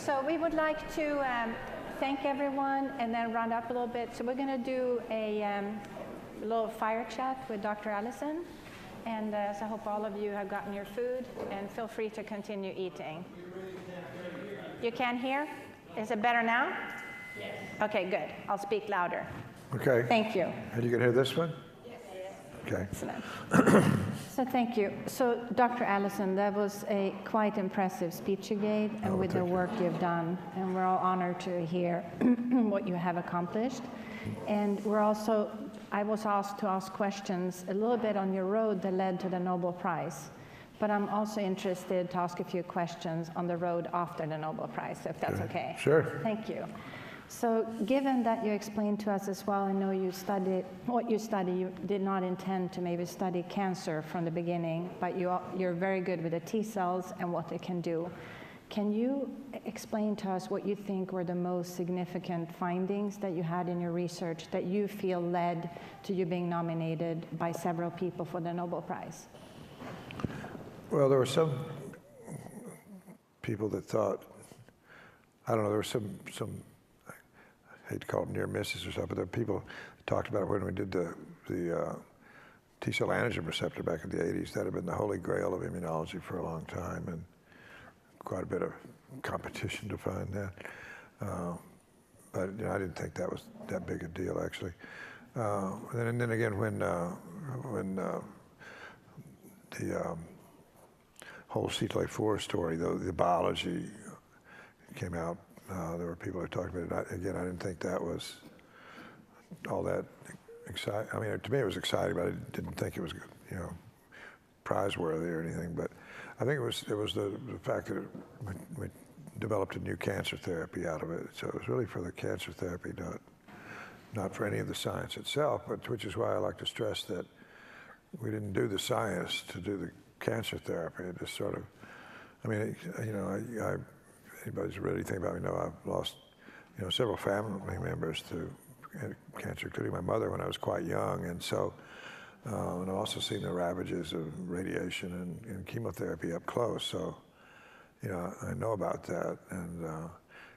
So we would like to thank everyone and then round up a little bit. So we're going to do a little fire chat with Dr. Allison. And so I hope all of you have gotten your food, and feel free to continue eating. You can't hear? Is it better now? Yes. Okay, good. I'll speak louder. Okay. Thank you. And you can hear this one? Yes. Okay. Excellent. So thank you. So Dr. Allison, that was a quite impressive speech you gave, and with the work you've done. And we're all honored to hear what you have accomplished. And I was asked to ask questions a little bit on your road that led to the Nobel Prize. But I'm also interested to ask a few questions on the road after the Nobel Prize, if that's okay. Sure. Thank you. So given that you explained to us as well, I know you studied what you study, you did not intend to maybe study cancer from the beginning, but you're very good with the T cells and what they can do. Can you explain to us what you think were the most significant findings that you had in your research that you feel led to you being nominated by several people for the Nobel Prize? Well, there were some people that thought, I don't know, there were some I hate to call them near misses or something, but there were people that talked about when we did the T-cell antigen receptor back in the 80s. That had been the holy grail of immunology for a long time, and quite a bit of competition to find that. But I didn't think that was that big a deal, actually. And then again, when the whole CTLA-4 story, the biology came out, there were people who talked about it. Again, I didn't think that was all that exciting. I mean, to me it was exciting, but I didn't think it was, prize-worthy or anything. But I think it was the fact that we developed a new cancer therapy out of it. So it was really for the cancer therapy, not for any of the science itself. But which is why I like to stress that we didn't do the science to do the cancer therapy. It just sort of, I mean, anybody's read anything about me know I've lost, several family members to cancer, including my mother when I was quite young, and so, and I've also seen the ravages of radiation and chemotherapy up close. So, I know about that, and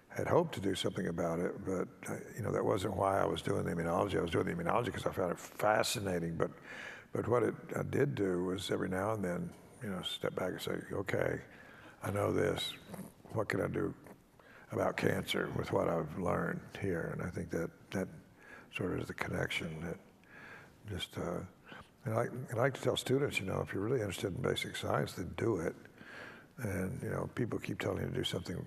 had hoped to do something about it, but that wasn't why I was doing the immunology. I was doing the immunology because I found it fascinating. But what I did do was every now and then, step back and say, okay, I know this. What can I do about cancer with what I've learned here? And I think that sort of is the connection that just, and I like to tell students, if you're really interested in basic science, then do it. And, people keep telling you to do something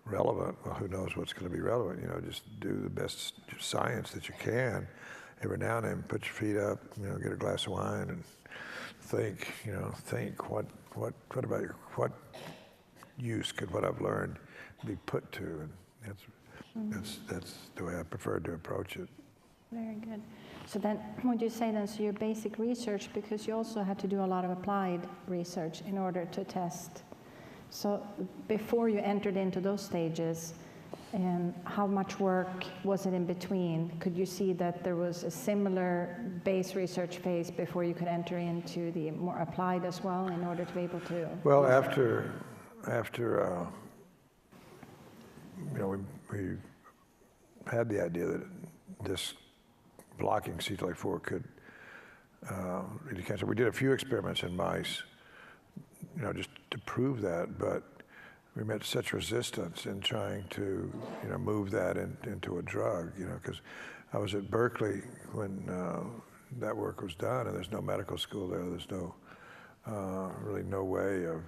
relevant. Well, who knows what's going to be relevant? Just do the best science that you can. Every now and then, put your feet up, get a glass of wine and think, what use could what I've learned be put to? And that's the way I prefer to approach it. Very good. So then, would you say then, so your basic research, because you also had to do a lot of applied research in order to test. So before you entered into those stages, and how much work was it in between? Could you see that there was a similar base research phase before you could enter into the more applied as well in order to be able to? Well, after we had the idea that this blocking CTLA-4 could lead to cancer. We did a few experiments in mice, just to prove that, but we met such resistance in trying to, move that into a drug, because I was at Berkeley when that work was done, and there's no medical school there. There's really no way of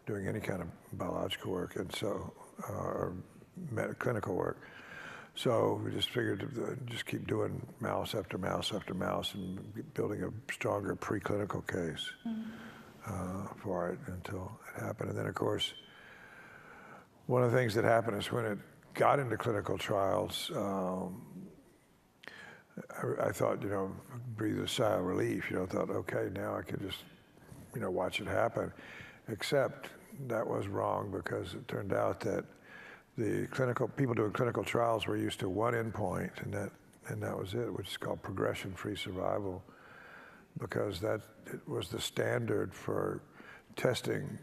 doing any kind of biological work, and so or clinical work. So we just figured to just keep doing mouse after mouse after mouse and building a stronger preclinical case for it until it happened. And then, of course, one of the things that happened is when it got into clinical trials, I thought, breathe a sigh of relief. Thought, okay, now I could just, watch it happen. Except that was wrong, because it turned out that the people doing clinical trials were used to one endpoint, and that was it, which is called progression-free survival, because it was the standard for testing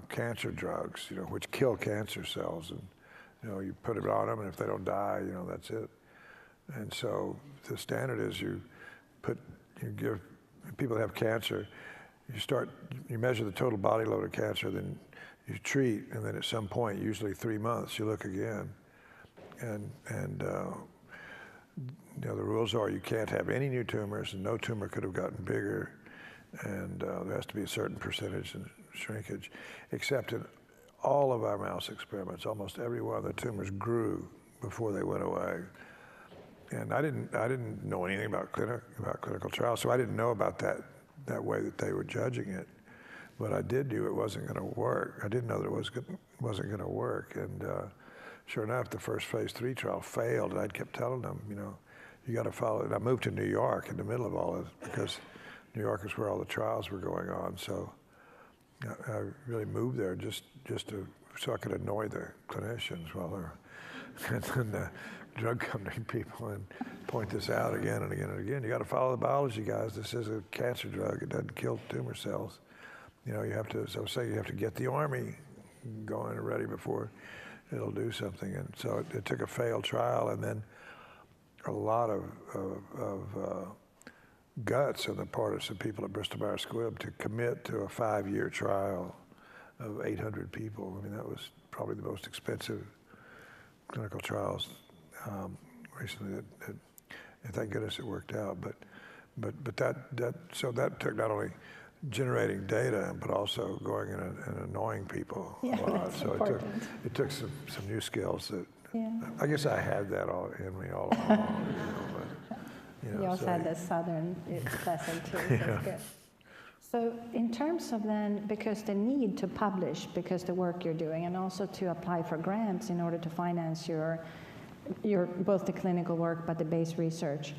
cancer drugs, which kill cancer cells, and you put it on them, and if they don't die, that's it. And so the standard is you give people that have cancer, you measure the total body load of cancer, then you treat, and then at some point, usually 3 months, you look again. And the rules are you can't have any new tumors, and no tumor could have gotten bigger, and there has to be a certain percentage in shrinkage, except in all of our mouse experiments, almost every one of the tumors grew before they went away. And I didn't know anything about clinical trials, so I didn't know about that way that they were judging it. But I did knew it wasn't going to work. I didn't know that it wasn't going to work. And sure enough, the first phase 3 trial failed, and I kept telling them, you got to follow it. I moved to New York in the middle of all this because New York is where all the trials were going on. So I really moved there just so I could annoy the clinicians while they're and then the drug company people and point this out again and again and again. You got to follow the biology, guys. This is a cancer drug. It doesn't kill tumor cells. You have to. So I say you have to get the army going and ready before it'll do something. And so it took a failed trial and then a lot of guts on the part of some people at Bristol Myers Squibb to commit to a 5-year trial of 800 people. I mean, that was probably the most expensive clinical trials recently. And thank goodness it worked out. But that took not only generating data, but also going and annoying people a lot. So it took some new skills that I guess I had that all in me all along. You also had the Southern lesson too, so that's good. So in terms of then, because the need to publish, because the work you're doing, and also to apply for grants in order to finance your both the clinical work, but the base research,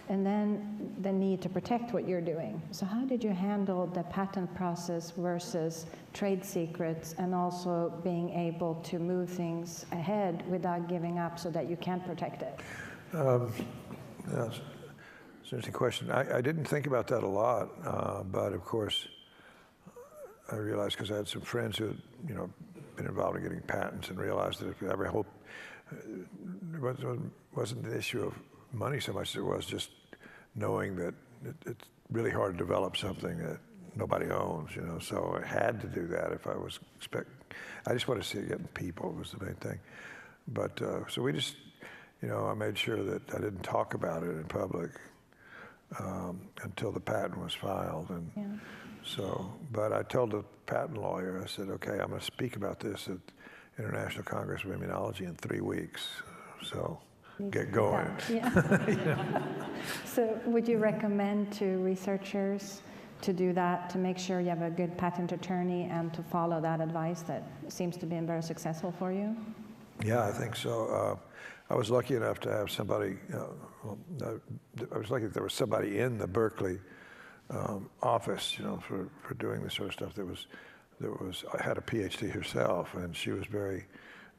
and then the need to protect what you're doing. So how did you handle the patent process versus trade secrets, and also being able to move things ahead without giving up so that you can protect it? That's an interesting question. I didn't think about that a lot, but of course, I realized because I had some friends who had, been involved in getting patents and realized that if you ever hope, it wasn't an issue of money so much as it was just knowing that it's really hard to develop something that nobody owns, so I had to do that if I was I just wanted to see it getting people was the main thing. But, so we just, I made sure that I didn't talk about it in public until the patent was filed. And so, but I told the patent lawyer, I said, okay, I'm going to speak about this at International Congress of Immunology in 3 weeks. So get going. So would you recommend to researchers to do that, to make sure you have a good patent attorney and to follow that advice that seems to be very successful for you? Yeah, I think so. I was lucky enough to have somebody, I was lucky that there was somebody in the Berkeley office, for doing this sort of stuff I had a Ph.D. herself, and she was very,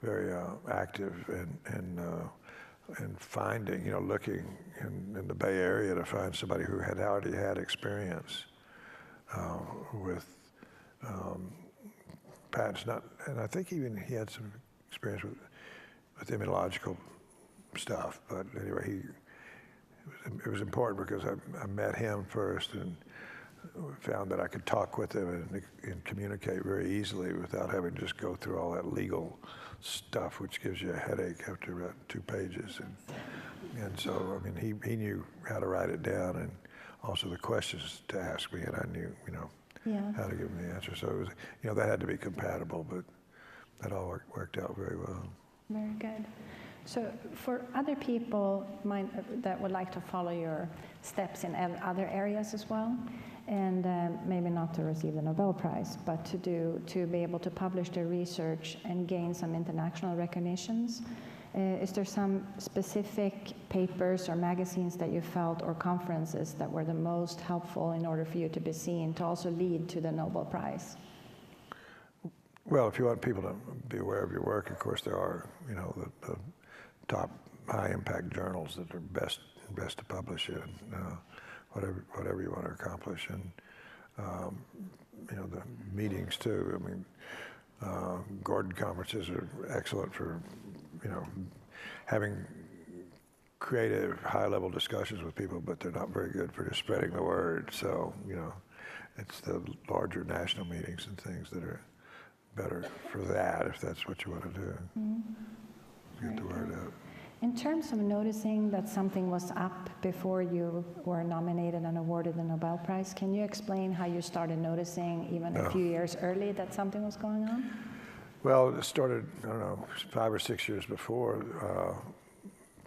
very active in finding, looking in the Bay Area to find somebody who had already had experience with patents. And I think even he had some experience with immunological stuff. But anyway, it was important because I met him first and found that I could talk with him and communicate very easily without having to just go through all that legal stuff, which gives you a headache after about 2 pages. And so, I mean, he knew how to write it down and also the questions to ask me, and I knew, how to give him the answer. So it was, that had to be compatible, but that all worked out very well. Very good. So for other people that would like to follow your steps in other areas as well, and maybe not to receive the Nobel Prize, but to be able to publish their research and gain some international recognitions, is there some specific papers or magazines that you felt, or conferences that were the most helpful in order for you to be seen to also lead to the Nobel Prize? Well, if you want people to be aware of your work, of course there are, the top high-impact journals that are best to publish in, whatever you want to accomplish. And the meetings too. I mean, Gordon conferences are excellent for, having creative, high-level discussions with people, but they're not very good for just spreading the word. So, it's the larger national meetings and things that are better for that, if that's what you want to do. Get the word out. In terms of noticing that something was up before you were nominated and awarded the Nobel Prize, can you explain how you started noticing even a few years early that something was going on? Well, it started, I don't know, 5 or 6 years before.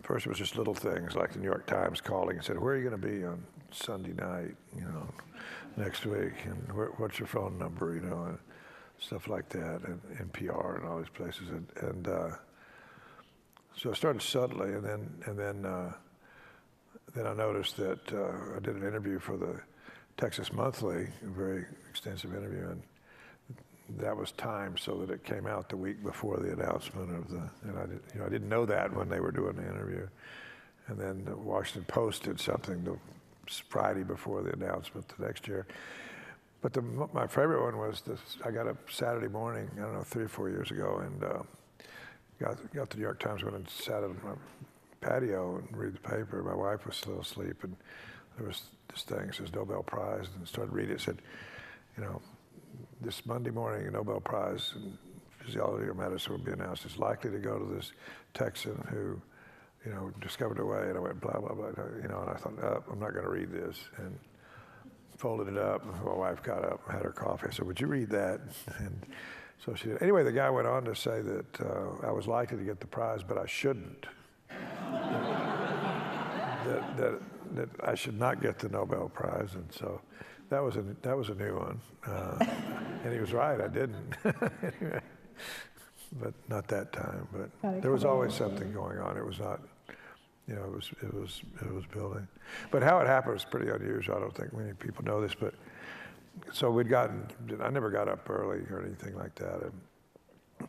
First, it was just little things like the New York Times calling and said, "Where are you going to be on Sunday night, next week? And what's your phone number, and stuff like that, and NPR and all these places." And so I started subtly, and then I noticed that I did an interview for the Texas Monthly, a very extensive interview, and that was timed so that it came out the week before the announcement of and I didn't know that when they were doing the interview. And then the Washington Post did something the Friday before the announcement the next year. But my favorite one was this. I got up Saturday morning, I don't know, 3 or 4 years ago, and got the New York Times, went and sat on my patio and read the paper. My wife was still asleep, and there was this thing, it says Nobel Prize, and started reading it. It said, this Monday morning, a Nobel Prize in physiology or medicine will be announced. It's likely to go to this Texan who, discovered a way. And I went, blah, blah, blah, and I thought, oh, I'm not going to read this. And folded it up. My wife got up, had her coffee. I said, would you read that? And so she did. Anyway, the guy went on to say that I was likely to get the prize, but I shouldn't. that I should not get the Nobel Prize. And so that was a new one. And he was right, I didn't. Anyway, but not that time. But there was always something going on. It was not, it was building. But how it happened was pretty unusual. I don't think many people know this, but so I never got up early or anything like that. And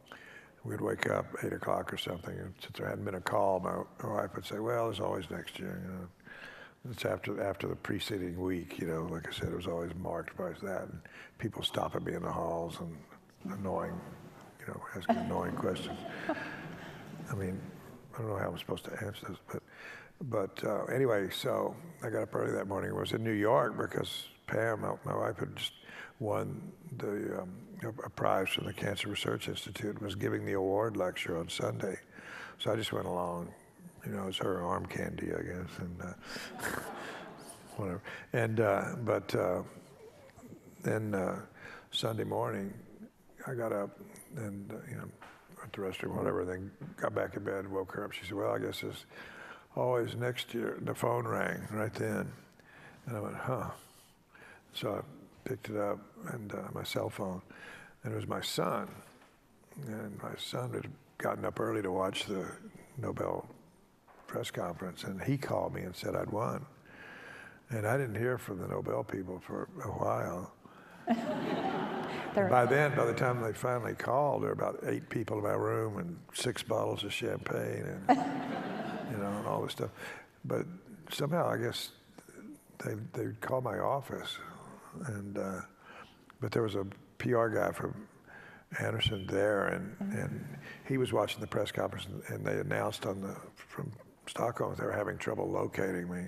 we'd wake up 8 o'clock or something, and since there hadn't been a call, my wife would say, well, there's always next year, It's after the preceding week, like I said, it was always marked by that. And people stopping me in the halls and asking annoying questions. I mean, I don't know how I'm supposed to answer this, but anyway, so I got up early that morning. I was in New York because Pam, my wife, had just won a prize from the Cancer Research Institute and was giving the award lecture on Sunday. So I just went along. It's her arm candy, I guess, and whatever. And then Sunday morning, I got up and went to the restroom, whatever. Then got back in bed, woke her up. She said, "Well, I guess it's always next year." The phone rang right then, and I went, "Huh." So I picked it up, and my cell phone, and it was my son. And my son had gotten up early to watch the Nobel press conference, and he called me and said I'd won. And I didn't hear from the Nobel people for a while. By the time they finally called, there were about 8 people in my room and 6 bottles of champagne and and all this stuff. But somehow, I guess they'd call my office, and but there was a PR guy from Anderson there, and he was watching the press conference, and they announced from Stockholm they were having trouble locating me.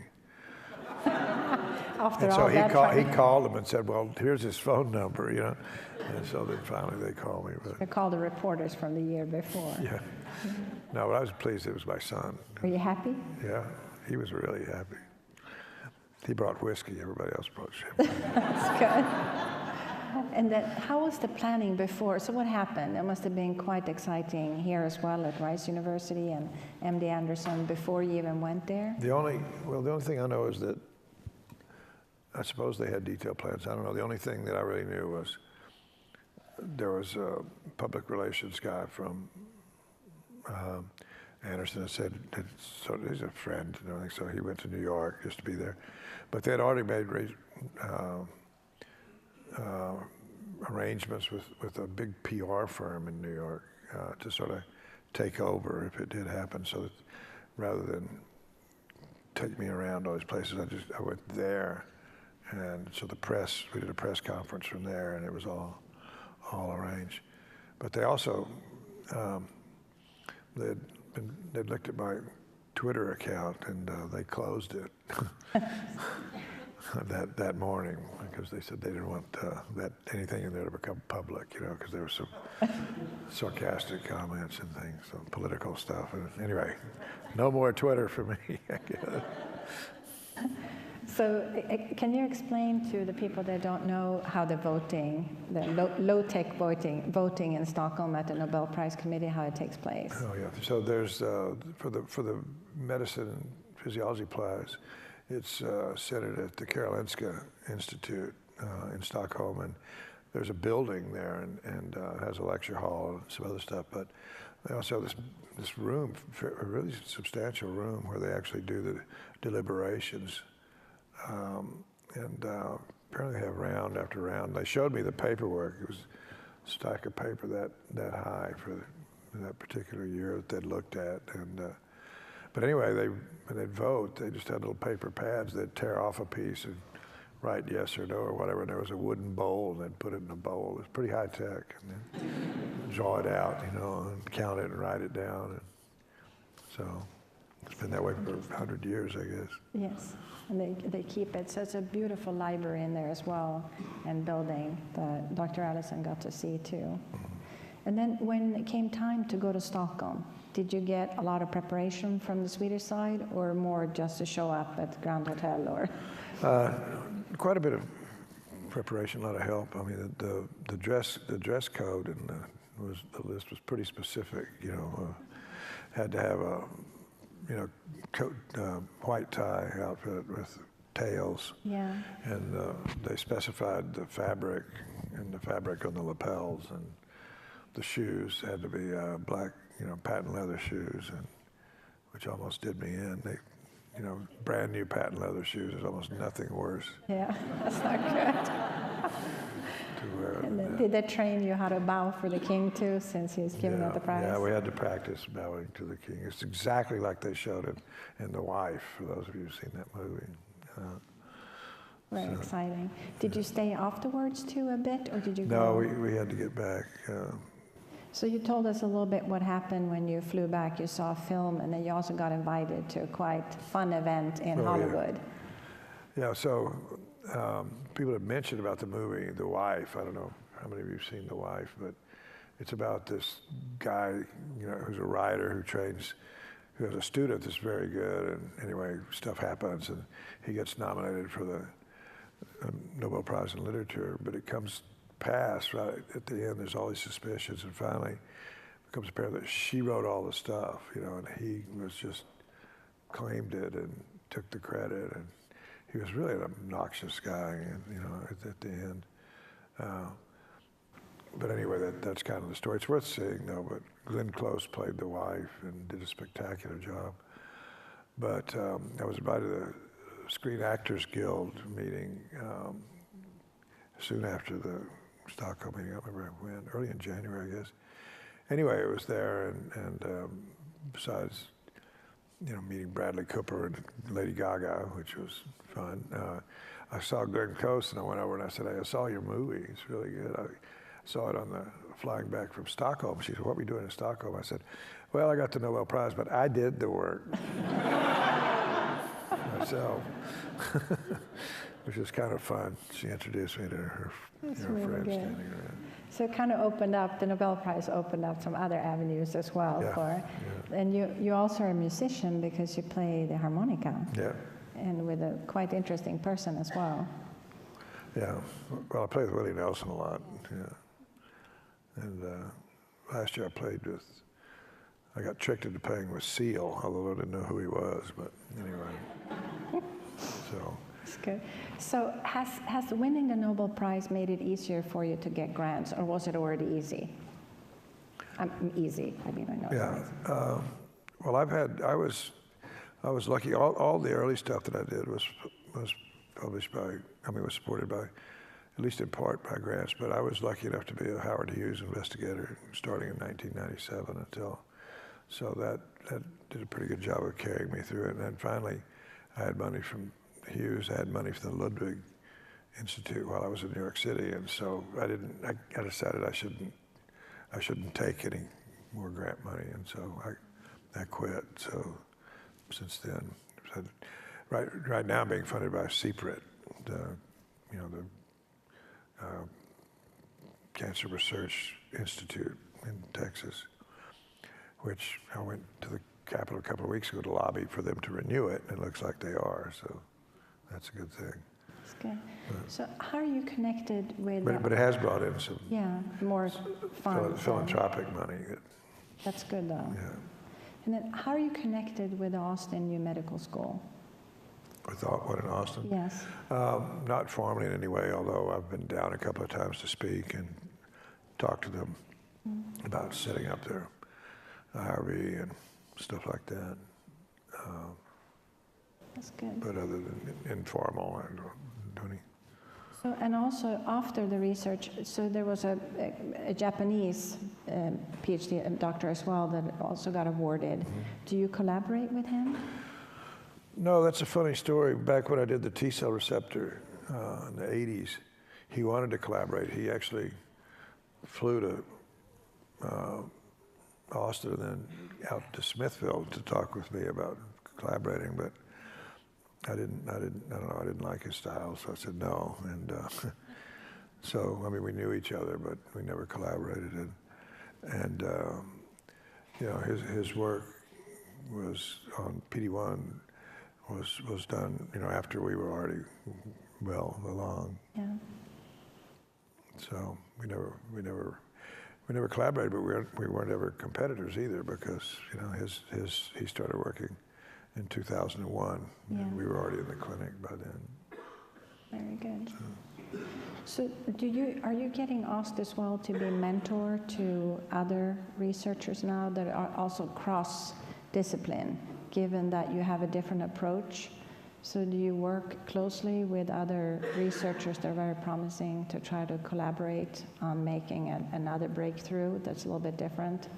So he called them and said, "Well, here's his phone number," And so then finally they called me. They called the reporters from the year before. Yeah. No, but I was pleased it was my son. Were you happy? Yeah, he was really happy. He brought whiskey. Everybody else brought champagne. That's good. And then, how was the planning before? So what happened? It must have been quite exciting here as well at Rice University and MD Anderson before you even went there? The only thing I know is that I suppose they had detailed plans. I don't know. The only thing that I really knew was there was a public relations guy from Anderson that said, so he's a friend and everything, so he went to New York just to be there. But they had already made arrangements with a big PR firm in New York to sort of take over if it did happen. So that rather than take me around all these places, I went there, And so we did a press conference from there, and it was all arranged. But they also, they'd looked at my Twitter account, and they closed it that morning, because they said they didn't want anything in there to become public, because there were some sarcastic comments and things, some political stuff. And anyway, no more Twitter for me, I guess. So can you explain to the people that don't know how the low-tech voting in Stockholm at the Nobel Prize Committee, how it takes place? Oh yeah, so there's, for the medicine and physiology prize, it's centered at the Karolinska Institute in Stockholm, and there's a building there, and has a lecture hall and some other stuff, but they also have this room, a really substantial room, where they actually do the deliberations. Apparently they have round after round. They showed me the paperwork. It was a stack of paper that high for that particular year that they'd looked at. But anyway, when they'd vote, they just had little paper pads. They'd tear off a piece and write yes or no or whatever. And there was a wooden bowl, and they'd put it in a bowl. It was pretty high tech. And then draw it out, and count it and write it down. And so it's been that way for 100 years, I guess. Yes. And they keep it. So it's a beautiful library in there as well, and building that Dr. Allison got to see too. Mm-hmm. And then when it came time to go to Stockholm, did you get a lot of preparation from the Swedish side, or more just to show up at the Grand Hotel? Or quite a bit of preparation, a lot of help. I mean, the dress code and the list was pretty specific. Had to have a coat, white tie outfit with tails. Yeah. And they specified the fabric on the lapels, and the shoes had to be black, patent leather shoes, and which almost did me in. They, brand new patent leather shoes. There's almost nothing worse. Yeah, that's not good. To wear. And then, did they train you how to bow for the king too, since he's giving out the prize? Yeah, we had to practice bowing to the king. It's exactly like they showed it in The Wife, for those of you who've seen that movie. Very exciting. Did you stay afterwards too a bit, or did you go? No, we had to get back. So you told us a little bit what happened when you flew back. You saw a film, and then you also got invited to a quite fun event in Hollywood. Yeah, so people have mentioned about the movie, The Wife. I don't know how many of you have seen The Wife, but it's about this guy, who's a writer who has a student that's very good, and anyway, stuff happens, and he gets nominated for the Nobel Prize in Literature, but it comes past right at the end. There's all these suspicions, and finally it becomes apparent that she wrote all the stuff, and he was just claimed it and took the credit, and he was really an obnoxious guy, and at the end. But anyway, that's kind of the story. It's worth seeing, though. But Glenn Close played the wife and did a spectacular job. But I was invited to the Screen Actors Guild meeting soon after the Stockholm meeting. I don't remember when, early in January, I guess. Anyway, it was there, and besides, meeting Bradley Cooper and Lady Gaga, which was fun. I saw Glenn Close, and I went over and I said, "Hey, I saw your movie. It's really good. I saw it on the flying back from Stockholm." She said, "What were you doing in Stockholm?" I said, "Well, I got the Nobel Prize, but I did the work myself," which was kind of fun. She introduced me to her really friends good. standing around. So it kind of opened up, the Nobel Prize opened up some other avenues as well. And you also are a musician because you play the harmonica. Yeah. And with a quite interesting person as well. Yeah, well, I played with Willie Nelson a lot, yeah. And last year I got tricked into playing with Seal, although I didn't know who he was, but anyway, so. That's good. So has winning the Nobel Prize made it easier for you to get grants, or was it already easy? Easy, I mean, I know. Yeah, well, I was lucky. All the early stuff that I did was published was supported by, at least in part, by grants, but I was lucky enough to be a Howard Hughes investigator starting in 1997 so that did a pretty good job of carrying me through it. And then finally, I had money from Hughes, I had money from the Ludwig Institute while I was in New York City, and so I decided I shouldn't take any more grant money, and so I quit. So since then, right now I'm being funded by CPRIT, the Cancer Research Institute in Texas, which I went to the Capitol a couple of weeks ago to lobby for them to renew it, and it looks like they are, so that's a good thing. That's good. So how are you connected with... But it has brought in some more funds. Philanthropic money. That's good, though. Yeah. And then how are you connected with the Austin New Medical School? With what in Austin? Yes. Not formally in any way, although I've been down a couple of times to speak and talk to them about setting up their IRB and stuff like that. That's good. But other than informal, I don't do any. So, and also after the research, so there was a Japanese Ph.D. doctor as well that also got awarded. Mm-hmm. Do you collaborate with him? No, that's a funny story. Back when I did the T-cell receptor in the 80s, he wanted to collaborate. He actually flew to Austin and then out to Smithville to talk with me about collaborating, but I don't know, I didn't like his style, so I said no. And so, I mean, we knew each other, but we never collaborated. And you know, his work was on PD-1 was done, you know, after we were already well along. Yeah. So we never collaborated, but we weren't ever competitors either, because, you know, he started working in 2001, and we were already in the clinic by then. Very good. So are you getting asked as well to be mentor to other researchers now that are also cross-discipline, given that you have a different approach? So do you work closely with other researchers that are very promising to try to collaborate on making another breakthrough that's a little bit different?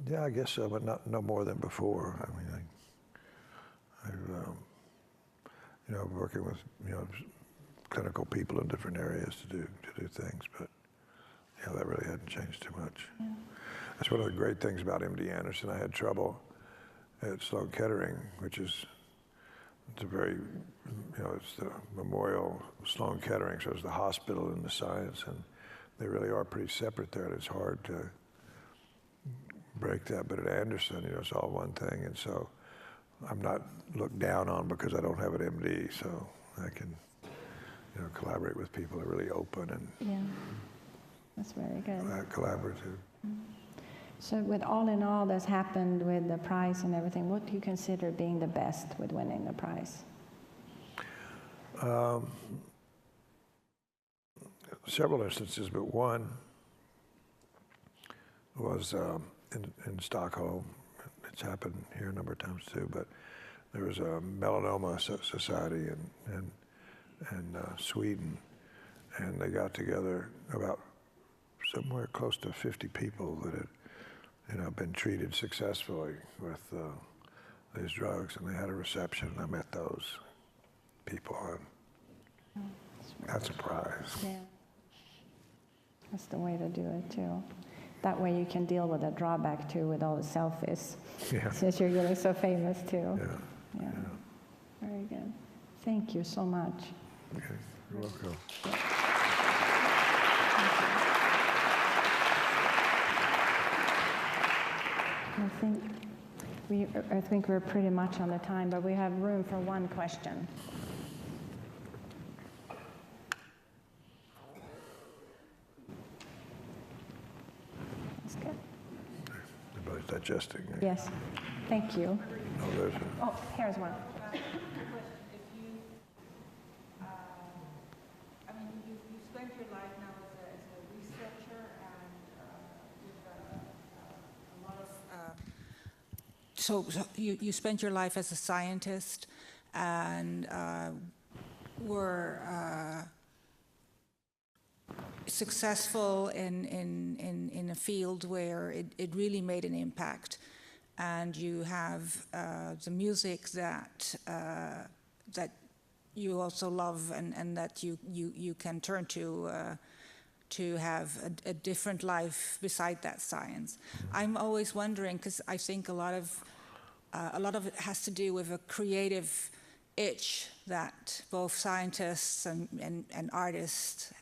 Yeah, I guess so, but no more than before. I mean, you know, working with, you know, clinical people in different areas to do things, but yeah, that really hadn't changed too much. Yeah. That's one of the great things about MD Anderson. I had trouble at Sloan Kettering, which is it's a very, you know, it's the Memorial Sloan Kettering, so it's the hospital and the science, and they really are pretty separate there, and it's hard to break that. But at Anderson, you know, it's all one thing, and so I'm not looked down on because I don't have an MD, so I can, you know, collaborate with people that are really open and that's very good. Collaborative. So with all in all that's happened with the prize and everything, what do you consider being the best with winning the prize? Several instances, but one was in Stockholm. It's happened here a number of times too, but there was a melanoma society in Sweden, and they got together about somewhere close to 50 people that had, you know, been treated successfully with these drugs, and they had a reception. I met those people, and that's a prize. Yeah, that's the way to do it too. That way you can deal with the drawback too, with all the selfies, since you're getting so famous too. Yeah. Very good. Thank you so much. Okay, you're welcome. I think we're pretty much on the time, but we have room for one question. That's good. Everybody's digesting. Yes. Thank you. Oh, here's one. So you spent your life as a scientist and were successful in a field where it really made an impact, and you have the music that you also love and that you can turn to have a different life beside that science. I'm always wondering, because I think a lot of it has to do with a creative itch that both scientists and artists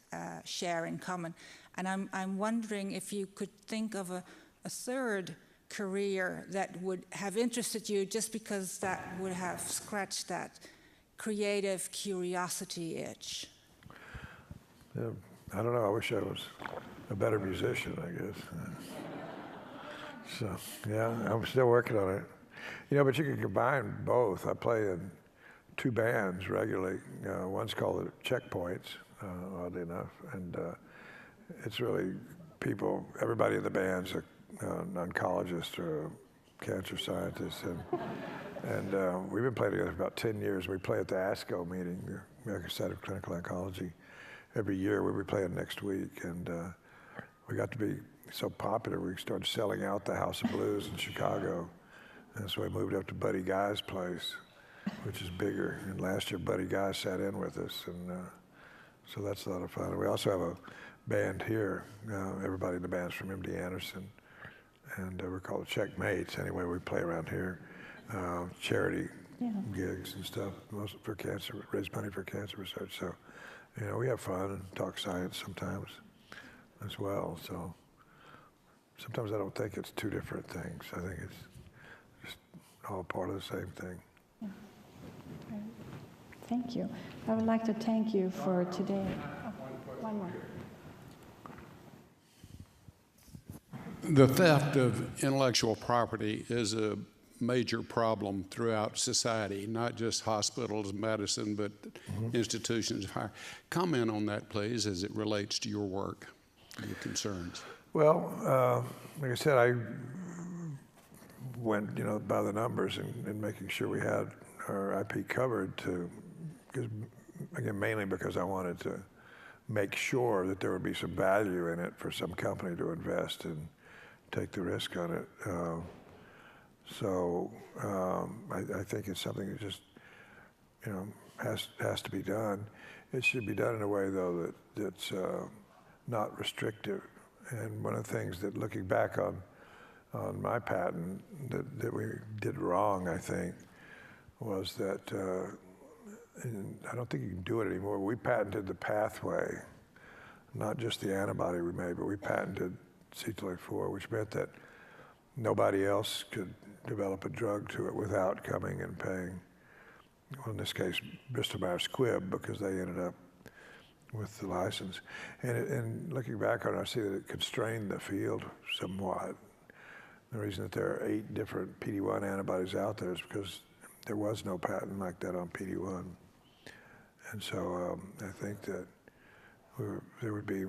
share in common. And I'm wondering if you could think of a third career that would have interested you just because that would have scratched that creative curiosity itch. Yeah, I don't know. I wish I was a better musician, I guess. So, yeah, I'm still working on it. You know, but you can combine both. I play in 2 bands regularly. One's called the Checkpoints, oddly enough, and it's really people, everybody in the band's an oncologist or a cancer scientist, and we've been playing together for about 10 years. We play at the ASCO meeting, the American Society of Clinical Oncology, every year. We'll be playing next week, and we got to be so popular we started selling out the House of Blues in Chicago, and so we moved up to Buddy Guy's place, which is bigger. And last year Buddy Guy sat in with us, and so that's a lot of fun. We also have a band here. Everybody in the band's from MD Anderson, and we're called the Checkmates. Anyway, we play around here, charity gigs and stuff, mostly for cancer, raise money for cancer research. So, you know, we have fun and talk science sometimes as well. So sometimes I don't think it's 2 different things. I think it's just all part of the same thing. Yeah. Right. Thank you. I would like to thank you for today. Oh, one more. The theft of intellectual property is a major problem throughout society, not just hospitals, medicine, but institutions of higher. Comment on that, please, as it relates to your work, your concerns. Well, like I said, I went, you know, by the numbers and making sure we had our IP covered because, again, mainly because I wanted to make sure that there would be some value in it for some company to invest and take the risk on it. So I think it's something that just, you know, has to be done. It should be done in a way, though, that's not restrictive. And one of the things that, looking back on my patent, that we did wrong, I think, was that, and I don't think you can do it anymore. We patented the pathway, not just the antibody we made, but we patented CTLA-4, which meant that nobody else could develop a drug to it without coming and paying, well, in this case, Bristol Myers Squibb, because they ended up with the license. And looking back on it, I see that it constrained the field somewhat. The reason that there are 8 different PD-1 antibodies out there is because there was no patent like that on PD-1. And so I think that there would be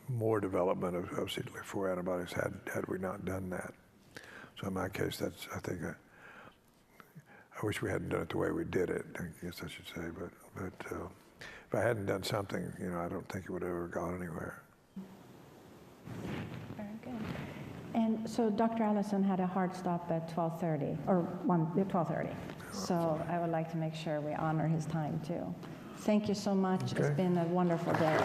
more development of CTLA-4 antibodies had we not done that. So in my case, that's, I think, I wish we hadn't done it the way we did it, I guess I should say. But if I hadn't done something, you know, I don't think it would have ever gone anywhere. Very good. And so Dr. Allison had a hard stop at 12:30, or 12:30. So I would like to make sure we honor his time, too. Thank you so much. Okay. It's been a wonderful day.